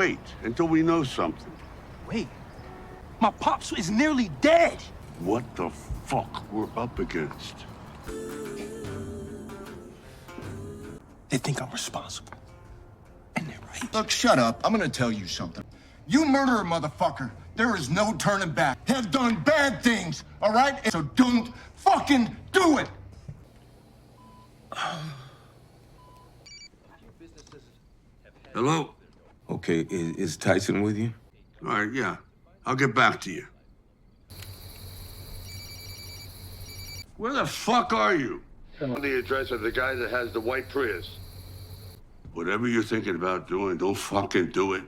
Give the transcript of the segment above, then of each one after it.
Wait until we know something. Wait, my pops is nearly dead. What the fuck we're up against? They think I'm responsible. And they're right. Look, shut up. I'm gonna tell you something. You murder a motherfucker, there is no turning back. Have done bad things, all right? So don't fucking do it! Hello? Okay, is Tyson with you? All right, yeah. I'll get back to you. Where the fuck are you? On the address of the guy that has the white Prius. Whatever you're thinking about doing, don't fucking do it.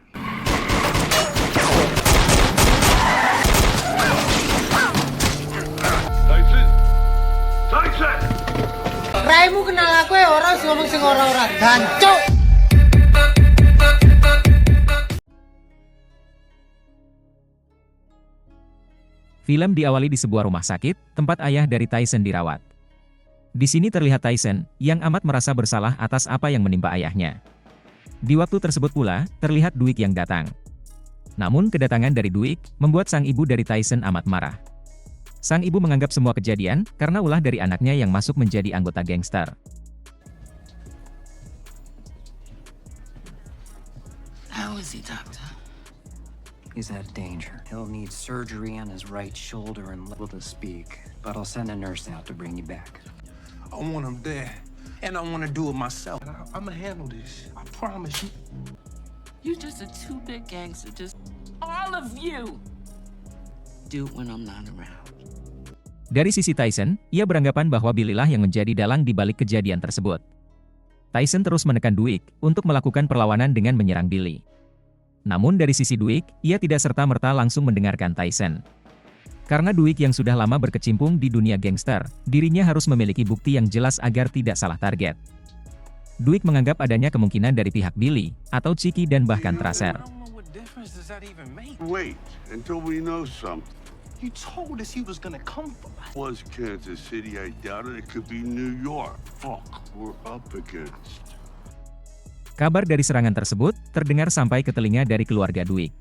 Tyson! Tyson! Raimu kenal aku ya orang ngomong sing ora-ora gancuk. Film diawali di sebuah rumah sakit, tempat ayah dari Tyson dirawat. Di sini terlihat Tyson, yang amat merasa bersalah atas apa yang menimpa ayahnya. Di waktu tersebut pula, terlihat Duik yang datang. Namun kedatangan dari Duik, membuat sang ibu dari Tyson amat marah. Sang ibu menganggap semua kejadian, karena ulah dari anaknya yang masuk menjadi anggota gangster. How is he, doctor? He's out of danger. He'll need surgery on his right shoulder and able to speak. But I'll send a nurse out to bring you back. I want him dead. And I want to do it myself. I'm gonna handle this. I promise you. You just a two big gangster, just all of you. Do it when I'm not around. Dari sisi Tyson, ia beranggapan bahwa Billy lah yang menjadi dalang di balik kejadian tersebut. Tyson terus menekan Duik untuk melakukan perlawanan dengan menyerang Billy. Namun dari sisi Duik, ia tidak serta-merta langsung mendengarkan Tyson. Karena Duik yang sudah lama berkecimpung di dunia gangster, dirinya harus memiliki bukti yang jelas agar tidak salah target. Duik menganggap adanya kemungkinan dari pihak Billy, atau Chiki dan bahkan Tracer. Wait until we know something. You told us he was gonna come for us. Was Kansas City? I doubt it. It could be New York. Fuck, we're up against. Kabar dari serangan tersebut terdengar sampai ke telinga dari keluarga Duik.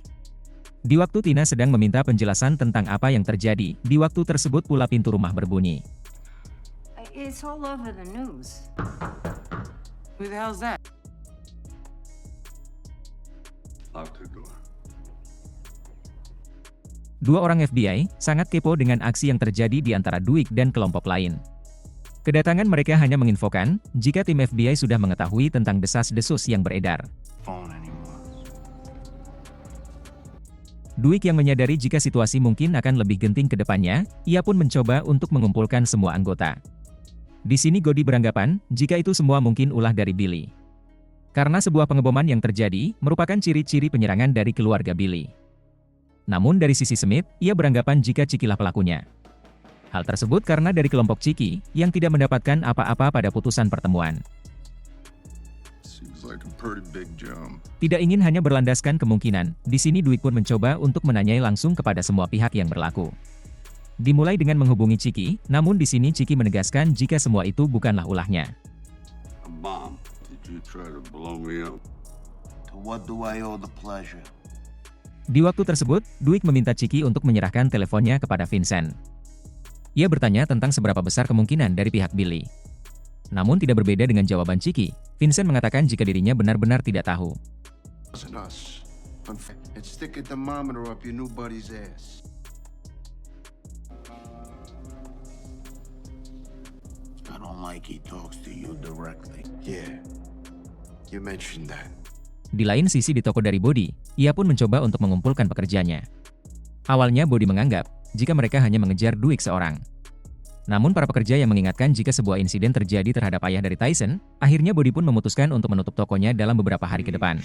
Di waktu Tina sedang meminta penjelasan tentang apa yang terjadi, di waktu tersebut pula pintu rumah berbunyi. It's all over the news. Who the hell's that? Lock the door. Dua orang FBI sangat kepo dengan aksi yang terjadi di antara Duik dan kelompok lain. Kedatangan mereka hanya menginfokan jika tim FBI sudah mengetahui tentang desas-desus yang beredar. Duik yang menyadari jika situasi mungkin akan lebih genting ke depannya, ia pun mencoba untuk mengumpulkan semua anggota. Di sini Godi beranggapan jika itu semua mungkin ulah dari Billy. Karena sebuah pengeboman yang terjadi merupakan ciri-ciri penyerangan dari keluarga Billy. Namun dari sisi Smith, ia beranggapan jika Cikilah pelakunya. Hal tersebut karena dari kelompok Ciki, yang tidak mendapatkan apa-apa pada putusan pertemuan. Tidak ingin hanya berlandaskan kemungkinan, di sini Duik pun mencoba untuk menanyai langsung kepada semua pihak yang berlaku. Dimulai dengan menghubungi Ciki, namun di sini Ciki menegaskan jika semua itu bukanlah ulahnya. Mom, did you try to blow me up? To what do I owe the pleasure? Di waktu tersebut, Duik meminta Ciki untuk menyerahkan teleponnya kepada Vincent. Ia bertanya tentang seberapa besar kemungkinan dari pihak Billy. Namun tidak berbeda dengan jawaban Ciki, Vincent mengatakan jika dirinya benar-benar tidak tahu. I don't like he talks to you directly. Yeah, you mentioned that. Di lain sisi di toko dari Body, ia pun mencoba untuk mengumpulkan pekerjanya. Awalnya Body menganggap jika mereka hanya mengejar Duik seorang. Namun para pekerja yang mengingatkan jika sebuah insiden terjadi terhadap ayah dari Tyson, akhirnya Body pun memutuskan untuk menutup tokonya dalam beberapa hari ke depan.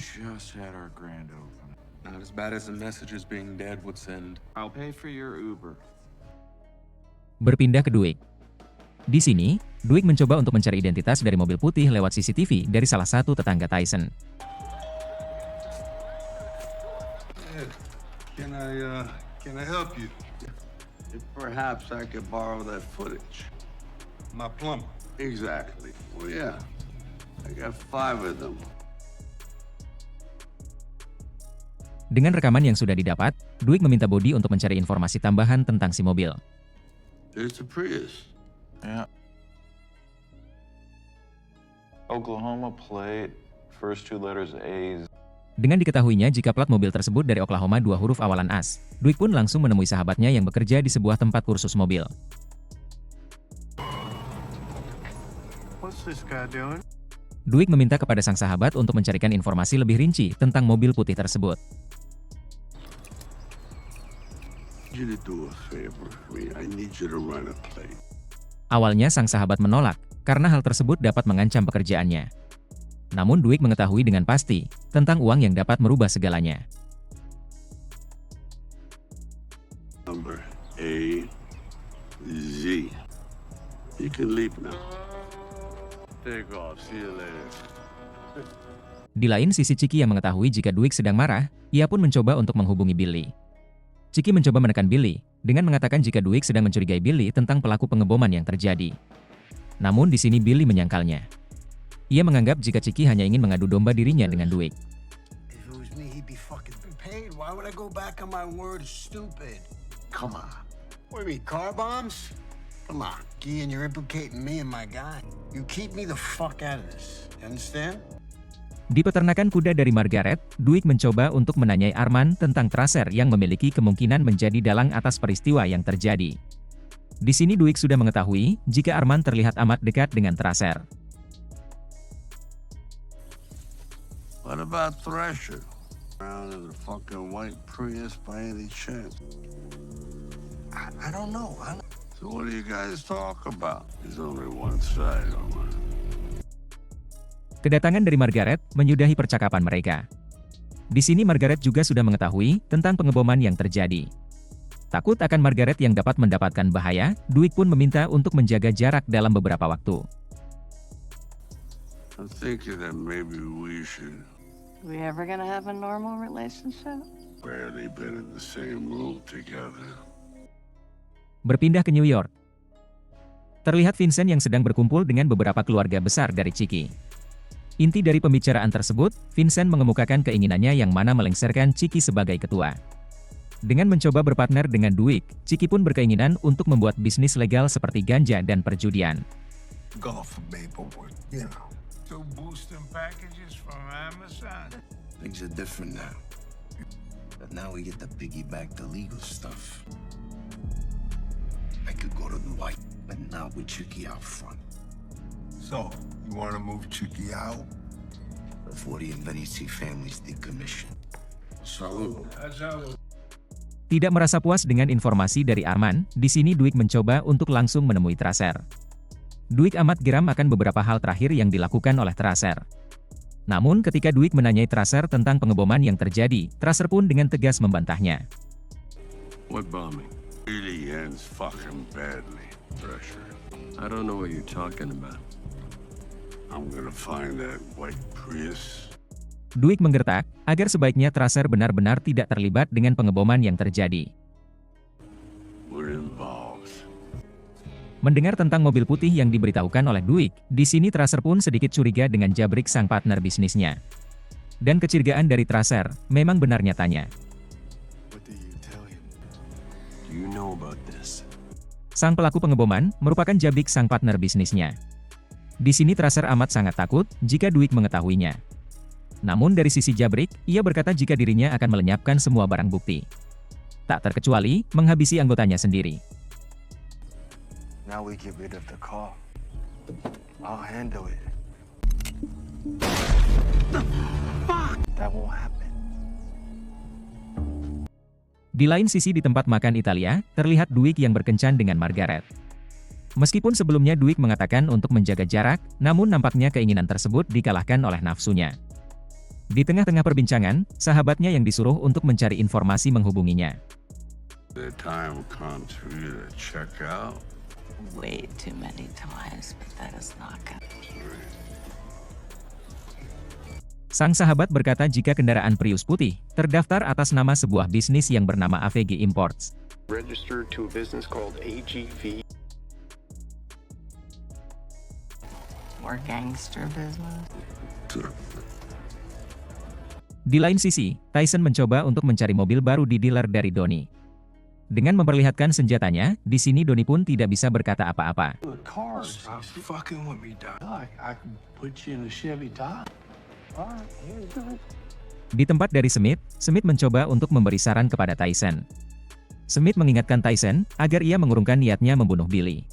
Berpindah ke Duik. Di sini, Duik mencoba untuk mencari identitas dari mobil putih lewat CCTV dari salah satu tetangga Tyson. Can I help you? If perhaps I could borrow that footage. My plumber. Exactly. Well, yeah. I got 5 of them. Dengan rekaman yang sudah didapat, Duik meminta Bodi untuk mencari informasi tambahan tentang si mobil. There's the Prius. Yeah. Oklahoma plate, first two letters A's. Dengan diketahuinya jika plat mobil tersebut dari Oklahoma 2 huruf awalan As, Duik pun langsung menemui sahabatnya yang bekerja di sebuah tempat kursus mobil. What's this guy doing? Duik meminta kepada sang sahabat untuk mencarikan informasi lebih rinci tentang mobil putih tersebut. You to do a favor for me. I need you to run a plate. Awalnya sang sahabat menolak, karena hal tersebut dapat mengancam pekerjaannya. Namun Duik mengetahui dengan pasti tentang uang yang dapat merubah segalanya. Number A, Z. You can leave now. Take off. See you later. Di lain sisi Ciki yang mengetahui jika Duik sedang marah, ia pun mencoba untuk menghubungi Billy. Ciki mencoba menekan Billy dengan mengatakan jika Duik sedang mencurigai Billy tentang pelaku pengeboman yang terjadi. Namun di sini Billy menyangkalnya. Ia menganggap jika Ciki hanya ingin mengadu domba dirinya dengan Duik. If it was me, he'd be fucking paid. Why would I go back on my word? It's stupid. Come on. What do you mean, car bombs? Come on, Gian, you're implicating me and my guy. You keep me the fuck out of this. You understand? Di peternakan kuda dari Margaret, Duik mencoba untuk menanyai Arman tentang Tracer yang memiliki kemungkinan menjadi dalang atas peristiwa yang terjadi. Di sini Duik sudah mengetahui jika Arman terlihat amat dekat dengan Tracer. What about Thresher? Around in the fucking white Prius by any chance? I don't know. So what do you guys talk about? There's only one side on it. Kedatangan dari Margaret menyudahi percakapan mereka. Di sini Margaret juga sudah mengetahui tentang pengeboman yang terjadi. Takut akan Margaret yang dapat mendapatkan bahaya, Duik pun meminta untuk menjaga jarak dalam beberapa waktu. I'm thinking that maybe we should. We ever gonna have a normal relationship? Barely been in the same room together. Berpindah ke New York. Terlihat Vincent yang sedang berkumpul dengan beberapa keluarga besar dari Ciki. Inti dari pembicaraan tersebut, Vincent mengemukakan keinginannya yang mana melengsarkan Ciki sebagai ketua. Dengan mencoba berpartner dengan Duik, Ciki pun berkeinginan untuk membuat bisnis legal seperti ganja dan perjudian. Golf paperwork, you know. Two boosting packages from Amazon. Things are different now. But now we get to piggyback the legal stuff. I could go to the white, but not with Chucky out front. So, you want to move Chucky out? Before the Invenici families decommission. Salud. Tidak merasa puas dengan informasi dari Arman, di sini Duik mencoba untuk langsung menemui Tracer. Duik amat geram akan beberapa hal terakhir yang dilakukan oleh Tracer. Namun ketika Duik menanyai Tracer tentang pengeboman yang terjadi, Tracer pun dengan tegas membantahnya. What bombing? Really ends fucking badly, Thresher. I don't know what you're talking about. I'm gonna find that white Prius. Duik menggertak, agar sebaiknya Tracer benar-benar tidak terlibat dengan pengeboman yang terjadi. We're involved. Mendengar tentang mobil putih yang diberitahukan oleh Duik, di sini Tracer pun sedikit curiga dengan Jabrik sang partner bisnisnya. Dan kecurigaan dari Tracer memang benar nyatanya. What did you tell him? Do you know about this? Sang pelaku pengeboman merupakan Jabrik sang partner bisnisnya. Di sini Tracer amat sangat takut jika Duik mengetahuinya. Namun dari sisi Jabrik, ia berkata jika dirinya akan melenyapkan semua barang bukti. Tak terkecuali menghabisi anggotanya sendiri. Now we get rid of the car. I'll handle it. That won't happen. Di lain sisi di tempat makan Italia, terlihat Duik yang berkencan dengan Margaret. Meskipun sebelumnya Duik mengatakan untuk menjaga jarak, namun nampaknya keinginan tersebut dikalahkan oleh nafsunya. Di tengah-tengah perbincangan, sahabatnya yang disuruh untuk mencari informasi menghubunginya. The time comes for you to check out. Way too many times, but that is not good. Sang sahabat berkata jika kendaraan Prius putih terdaftar atas nama sebuah bisnis yang bernama AVG Imports. Registered to a business called AGV. More gangster business. Di lain sisi, Tyson mencoba untuk mencari mobil baru di dealer dari Donnie. Dengan memperlihatkan senjatanya, di sini Donnie pun tidak bisa berkata apa-apa. Stop fucking with me, Doc. I can put you in a Chevy Tahoe. All right, here's good. Di tempat dari Smith mencoba untuk memberi saran kepada Tyson. Smith mengingatkan Tyson agar ia mengurungkan niatnya membunuh Billy.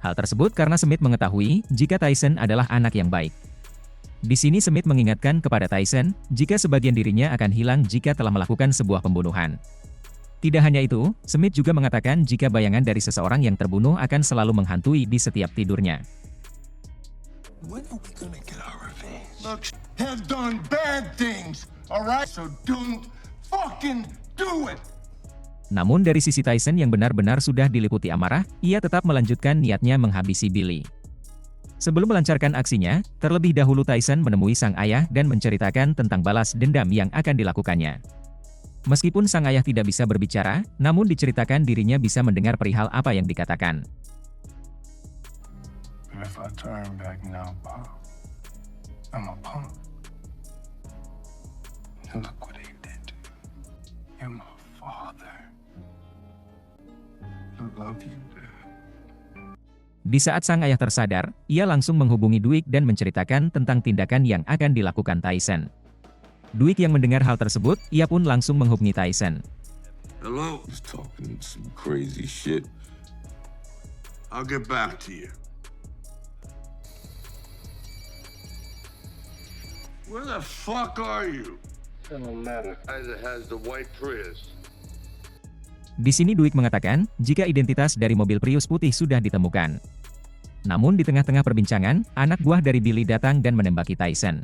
Hal tersebut karena Smith mengetahui jika Tyson adalah anak yang baik. Di sini Smith mengingatkan kepada Tyson jika sebagian dirinya akan hilang jika telah melakukan sebuah pembunuhan. Tidak hanya itu, Smith juga mengatakan jika bayangan dari seseorang yang terbunuh akan selalu menghantui di setiap tidurnya. When are we gonna get our revenge? Look, have done bad things, alright? So don't fucking do it! Namun dari sisi Tyson yang benar-benar sudah diliputi amarah, ia tetap melanjutkan niatnya menghabisi Billy. Sebelum melancarkan aksinya, terlebih dahulu Tyson menemui sang ayah dan menceritakan tentang balas dendam yang akan dilakukannya. Meskipun sang ayah tidak bisa berbicara, namun diceritakan dirinya bisa mendengar perihal apa yang dikatakan. If I turn back now, Pop, I'm a punk. Look what he did to you. You're my father. I love you, Dad. Di saat sang ayah tersadar, ia langsung menghubungi Duik dan menceritakan tentang tindakan yang akan dilakukan Tyson. Duik yang mendengar hal tersebut, ia pun langsung menghubungi Tyson. Hello? He's talking some crazy shit. I'll get back to you. Where the fuck are you? Doesn't matter. Guy that has the white Prius. Di sini Duik mengatakan jika identitas dari mobil Prius putih sudah ditemukan. Namun di tengah-tengah perbincangan, anak buah dari Billy datang dan menembaki Tyson.